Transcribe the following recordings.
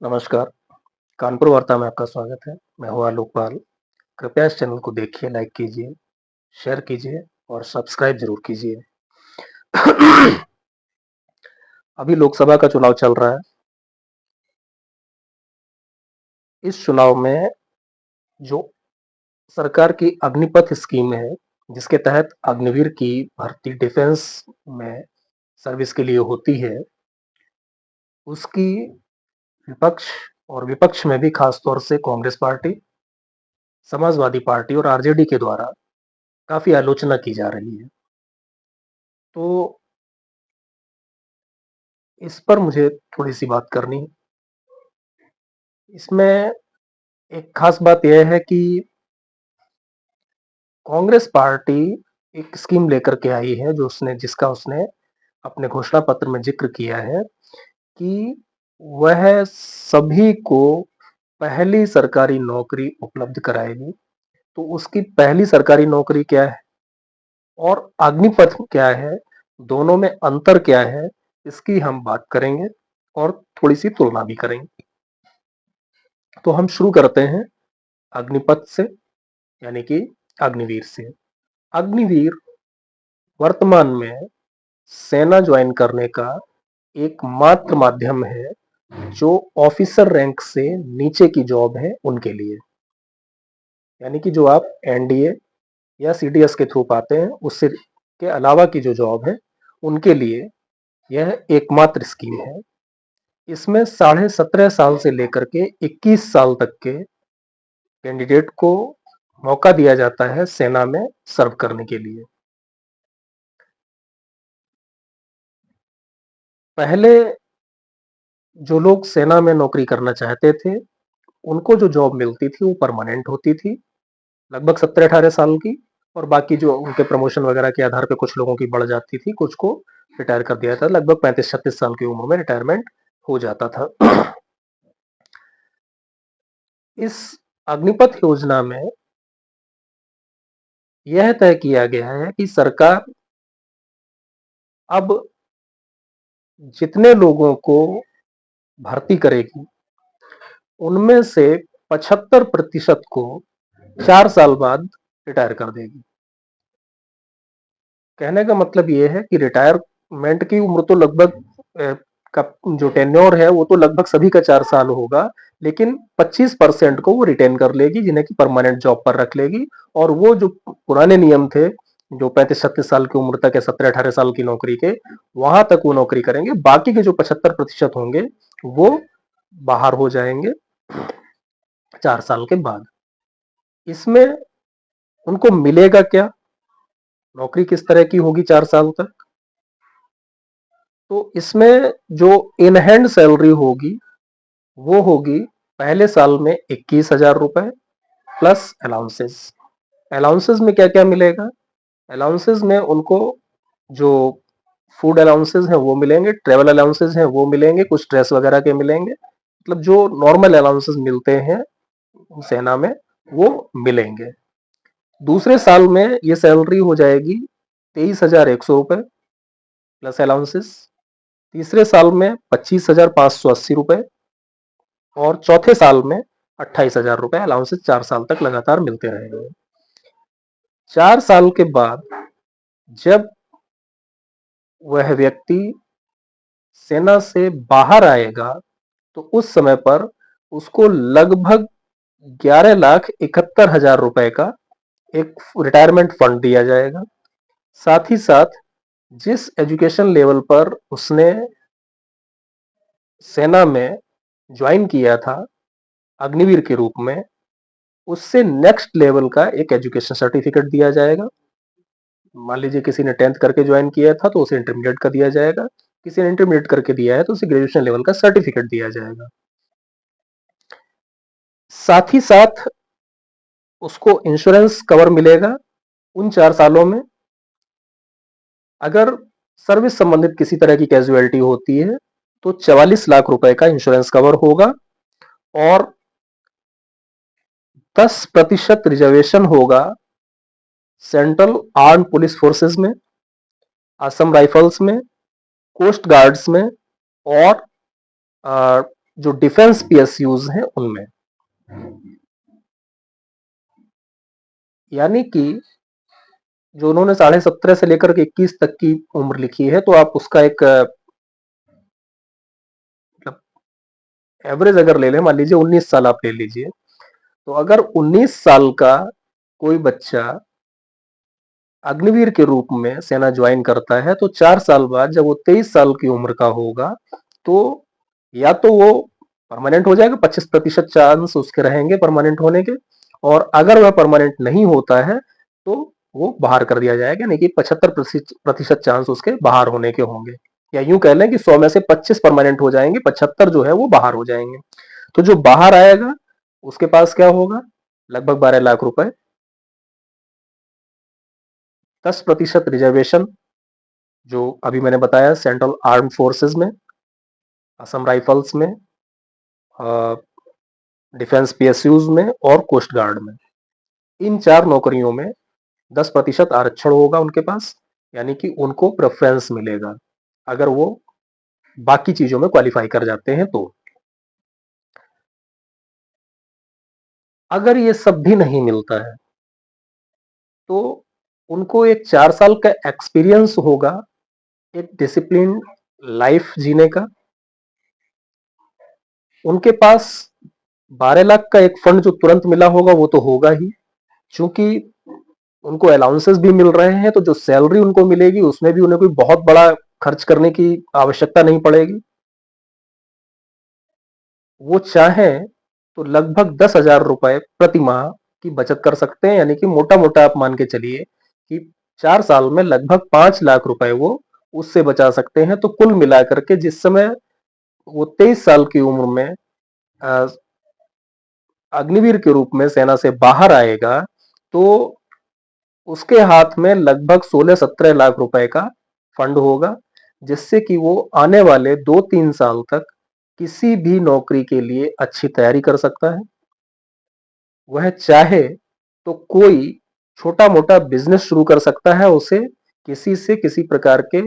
नमस्कार, कानपुर वार्ता में आपका स्वागत है। मैं हूँ आलोक पाल। कृपया इस चैनल को देखिए, लाइक कीजिए, शेयर कीजिए और सब्सक्राइब ज़रूर कीजिए। अभी लोकसभा का चुनाव चल रहा है। इस चुनाव में जो सरकार की अग्निपथ स्कीम है, जिसके तहत अग्निवीर की भर्ती डिफेंस में सर्विस के लिए होती है, उसकी विपक्ष और विपक्ष में भी खास तौर से कांग्रेस पार्टी, समाजवादी पार्टी और आरजेडी के द्वारा काफ़ी आलोचना की जा रही है। तो इस पर मुझे थोड़ी-सी बात करनी है। इसमें एक खास बात यह है कि कांग्रेस पार्टी एक स्कीम लेकर के आई है जिसका उसने अपने घोषणा पत्र में ज़िक्र किया है कि वह सभी को पहली सरकारी नौकरी उपलब्ध कराएगी। तो उसकी पहली सरकारी नौकरी क्या है और अग्निपथ क्या है, दोनों में अंतर क्या है, इसकी हम बात करेंगे और थोड़ी-सी तुलना भी करेंगे। तो हम शुरू करते हैं अग्निपथ से, यानी कि अग्निवीर से। अग्निवीर वर्तमान में सेना ज्वाइन करने का एकमात्र माध्यम है जो ऑफिसर रैंक से नीचे की जॉब है उनके लिए, यानी कि जो आप एनडीए या सीडीएस के थ्रू पाते हैं, उससे के अलावा की जो जॉब है उनके लिए यह एकमात्र स्कीम है। इसमें 17.5 साल से लेकर के 21 साल तक के कैंडिडेट को मौका दिया जाता है सेना में सर्व करने के लिए। पहले जो लोग सेना में नौकरी करना चाहते थे, उनको जो जॉब मिलती थी वो परमानेंट होती थी, लगभग 17-18 साल की, और बाकी जो उनके प्रमोशन वगैरह के आधार पे कुछ लोगों की बढ़ जाती थी, कुछ को रिटायर कर दिया था। लगभग 35-36 साल की उम्र में रिटायरमेंट हो जाता था। इस अग्निपथ योजना में यह तय किया गया है कि सरकार अब जितने लोगों को भर्ती करेगी, उनमें से 75% को 4 साल बाद रिटायर कर देगी। कहने का मतलब ये है कि रिटायरमेंट की उम्र तो लगभग का जो टेन्योर है वो तो लगभग सभी का 4 साल होगा, लेकिन 25% को वो रिटेन कर लेगी, जिन्हें कि परमानेंट जॉब पर रख लेगी। और वो जो पुराने नियम थे, जो 35-36 साल की उम्र तक या 17-18 साल की नौकरी के, वहां तक वो नौकरी करेंगे। बाकी के जो 75% होंगे वो बाहर हो जाएंगे 4 साल के बाद। इसमें उनको मिलेगा क्या, नौकरी किस तरह की होगी 4 साल तक? तो इसमें जो इन हैंड सैलरी होगी वो होगी पहले साल में 21,000 रुपए प्लस अलाउंसेस। अलाउंसेस में क्या क्या मिलेगा? अलाउंसेस में उनको जो फूड अलाउंसेस हैं वो मिलेंगे, ट्रेवल अलाउंसेस हैं वो मिलेंगे, कुछ ड्रेस वगैरह के मिलेंगे, मतलब जो नॉर्मल अलाउंसेस मिलते हैं सेना में वो मिलेंगे। दूसरे साल में ये सैलरी हो जाएगी 23,100 रुपए प्लस अलाउंसेस। तीसरे साल में 25,580 रुपए और चौथे साल में 28,000 रुपए अलाउंसेस 4 साल तक लगातार मिलते रहेंगे। 4 साल के बाद जब वह व्यक्ति सेना से बाहर आएगा, तो उस समय पर उसको लगभग 11,71,000 रुपए का एक रिटायरमेंट फंड दिया जाएगा। साथ ही साथ जिस एजुकेशन लेवल पर उसने सेना में ज्वाइन किया था अग्निवीर के रूप में, उससे नेक्स्ट लेवल का एक एजुकेशन सर्टिफिकेट दिया जाएगा। मान लीजिए किसी ने 10th करके ज्वाइन किया था तो उसे इंटरमीडिएट का दिया जाएगा, किसी ने इंटरमीडिएट करके दिया है तो उसे ग्रेजुएशन लेवल का सर्टिफिकेट दिया जाएगा। साथ ही साथ उसको इंश्योरेंस कवर मिलेगा उन 4 सालों में। अगर सर्विस संबंधित किसी तरह की कैजुअलिटी होती है तो 44 लाख रुपए का इंश्योरेंस कवर होगा और 10% रिजर्वेशन होगा सेंट्रल आर्म्ड पुलिस फोर्सेस में, असम राइफल्स में, कोस्ट गार्ड्स में और जो डिफेंस पीएसयूज हैं उनमें। यानी कि जो उन्होंने 17.5 से लेकर के 21 तक की उम्र लिखी है, तो आप उसका एक मतलब एवरेज अगर ले लें, मान लीजिए 19 साल आप ले लीजिए, तो अगर 19 साल का कोई बच्चा अग्निवीर के रूप में सेना ज्वाइन करता है, तो 4 साल बाद जब वो 23 साल की उम्र का होगा, तो या तो वो परमानेंट हो जाएगा, 25% चांस उसके रहेंगे परमानेंट होने के, और अगर वह परमानेंट नहीं होता है तो वो बाहर कर दिया जाएगा, यानी कि 75% चांस उसके बाहर होने के होंगे। या यूं कह लें कि 100 में से 25 परमानेंट हो जाएंगे, 75 जो है वो बाहर हो जाएंगे। तो जो बाहर आएगा उसके पास क्या होगा, लगभग 12 लाख रुपए, 10% रिजर्वेशन, जो अभी मैंने बताया सेंट्रल आर्म फोर्सेस में, असम राइफल्स में, डिफेंस पीएसयूज में और कोस्ट गार्ड में। इन 4 नौकरियों में 10% आरक्षण होगा उनके पास, यानी कि उनको प्रेफरेंस मिलेगा अगर वो बाकी चीजों में क्वालिफाई कर जाते हैं। तो अगर ये सब भी नहीं मिलता है तो उनको एक 4 साल का एक्सपीरियंस होगा एक डिसिप्लिन लाइफ जीने का। उनके पास 12 लाख का एक फंड जो तुरंत मिला होगा वो तो होगा ही, क्योंकि उनको अलाउंसेस भी मिल रहे हैं, तो जो सैलरी उनको मिलेगी उसमें भी उन्हें कोई बहुत बड़ा खर्च करने की आवश्यकता नहीं पड़ेगी। वो चाहें तो लगभग 10,000 रुपए प्रति माह की बचत कर सकते हैं, यानी कि मोटा मोटा आप मान के चलिए कि 4 साल में लगभग 5 लाख रुपए वो उससे बचा सकते हैं। तो कुल मिलाकर के जिस समय वो 23 साल की उम्र में अ, अग्निवीर के रूप में सेना से बाहर आएगा, तो उसके हाथ में लगभग 16-17 लाख रुपए का फंड होगा, जिससे कि वो आने वाले 2-3 साल तक किसी भी नौकरी के लिए अच्छी तैयारी कर सकता है। वह चाहे तो कोई छोटा मोटा बिजनेस शुरू कर सकता है, उसे किसी से किसी प्रकार के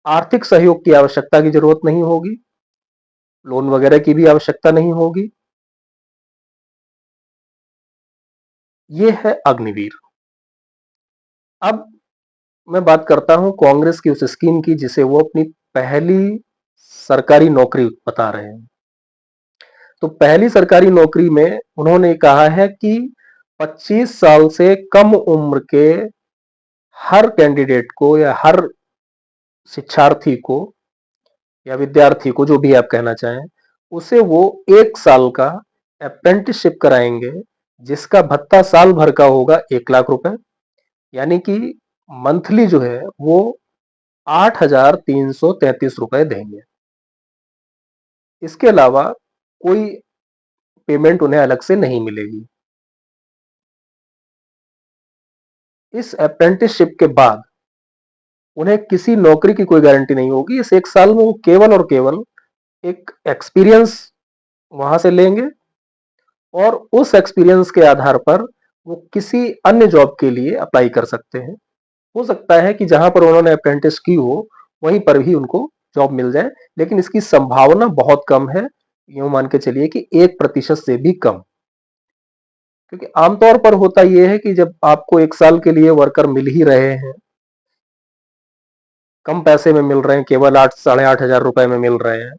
आर्थिक सहयोग की आवश्यकता की जरूरत नहीं होगी, लोन वगैरह की भी आवश्यकता नहीं होगी। ये है अग्निवीर। अब मैं बात करता हूं कांग्रेस की उस स्कीम की जिसे वो अपनी पहली सरकारी नौकरी बता रहे हैं। तो पहली सरकारी नौकरी में उन्होंने कहा है कि 25 साल से कम उम्र के हर कैंडिडेट को या हर शिक्षार्थी को या विद्यार्थी को, जो भी आप कहना चाहें, उसे वो 1 साल का अप्रेंटिसशिप कराएंगे, जिसका भत्ता साल भर का होगा 1 लाख रुपए, यानी कि मंथली जो है वो 8,333 देंगे। इसके अलावा कोई पेमेंट उन्हें अलग से नहीं मिलेगी। इस अप्रेंटिसशिप के बाद उन्हें किसी नौकरी की कोई गारंटी नहीं होगी। इस 1 साल में वो केवल और केवल एक एक्सपीरियंस वहां से लेंगे, और उस एक्सपीरियंस के आधार पर वो किसी अन्य जॉब के लिए अप्लाई कर सकते हैं। हो सकता है कि जहां पर उन्होंने अप्रेंटिस की हो वहीं पर भी उनको जॉब मिल जाए, लेकिन इसकी संभावना बहुत कम है, यूं मान के चलिए कि 1% से भी कम। क्योंकि आमतौर पर होता यह है कि जब आपको 1 साल के लिए वर्कर मिल ही रहे हैं, कम पैसे में मिल रहे हैं, केवल 8-8,500 रुपए में मिल रहे हैं,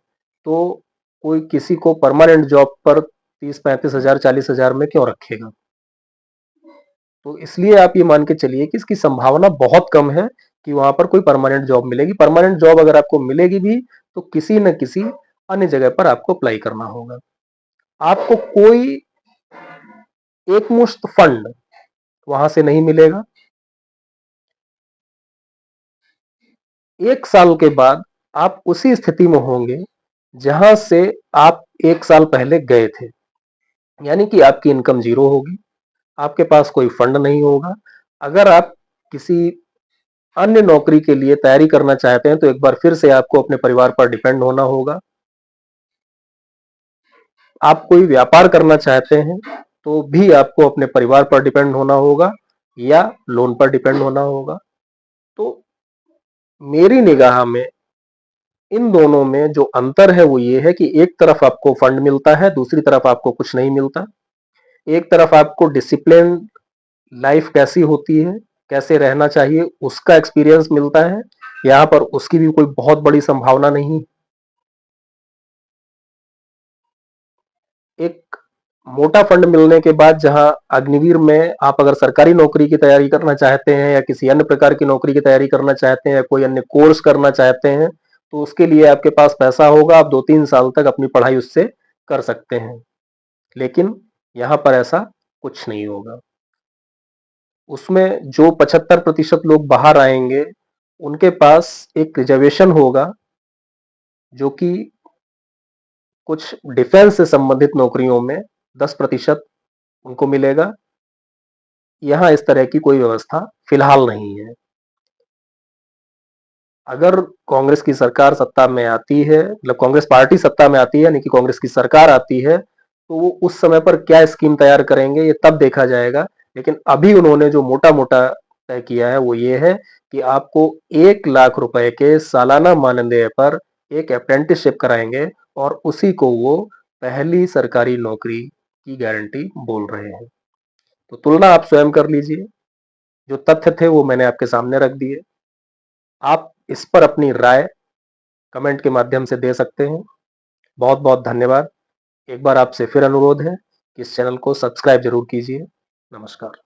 तो कोई किसी को परमानेंट जॉब पर 30-35 हजार 40 हजार में क्यों रखेगा। तो इसलिए आप ये मान के चलिए कि इसकी संभावना बहुत कम है कि वहां पर कोई परमानेंट जॉब मिलेगी। परमानेंट जॉब अगर आपको मिलेगी भी तो किसी न किसी अन्य जगह पर आपको अप्लाई करना होगा। आपको कोई एक मुश्त फंड वहां से नहीं मिलेगा। 1 साल के बाद आप उसी स्थिति में होंगे जहां से आप 1 साल पहले गए थे, यानी कि आपकी इनकम जीरो होगी, आपके पास कोई फंड नहीं होगा। अगर आप किसी अन्य नौकरी के लिए तैयारी करना चाहते हैं तो एक बार फिर से आपको अपने परिवार पर डिपेंड होना होगा। आप कोई व्यापार करना चाहते हैं तो भी आपको अपने परिवार पर डिपेंड होना होगा या लोन पर डिपेंड होना होगा। तो मेरी निगाह में इन दोनों में जो अंतर है वो ये है कि एक तरफ आपको फंड मिलता है, दूसरी तरफ आपको कुछ नहीं मिलता। एक तरफ आपको डिसिप्लिन लाइफ कैसी होती है, कैसे रहना चाहिए, उसका एक्सपीरियंस मिलता है। यहाँ पर उसकी भी कोई बहुत बड़ी संभावना नहीं। एक मोटा फंड मिलने के बाद जहां अग्निवीर में आप अगर सरकारी नौकरी की तैयारी करना चाहते हैं या किसी अन्य प्रकार की नौकरी की तैयारी करना चाहते हैं या कोई अन्य कोर्स करना चाहते हैं, तो उसके लिए आपके पास पैसा होगा, आप 2-3 साल तक अपनी पढ़ाई उससे कर सकते हैं। लेकिन यहाँ पर ऐसा कुछ नहीं होगा। उसमें जो 75% लोग बाहर आएंगे, उनके पास एक रिजर्वेशन होगा, जो कि कुछ डिफेंस से संबंधित नौकरियों में 10% उनको मिलेगा। यहाँ इस तरह की कोई व्यवस्था फिलहाल नहीं है। अगर कांग्रेस की सरकार सत्ता में आती है, मतलब कांग्रेस पार्टी सत्ता में आती है, यानी कि कांग्रेस की सरकार आती है, तो वो उस समय पर क्या स्कीम तैयार करेंगे ये तब देखा जाएगा। लेकिन अभी उन्होंने जो मोटा मोटा तय किया है वो ये है कि आपको 1 लाख रुपए के सालाना मानदेय पर एक अप्रेंटिसशिप कराएंगे और उसी को वो पहली सरकारी नौकरी की गारंटी बोल रहे हैं। तो तुलना आप स्वयं कर लीजिए। जो तथ्य थे वो मैंने आपके सामने रख दिए। आप इस पर अपनी राय कमेंट के माध्यम से दे सकते हैं। बहुत बहुत धन्यवाद। एक बार आपसे फिर अनुरोध है कि इस चैनल को सब्सक्राइब जरूर कीजिए। नमस्कार।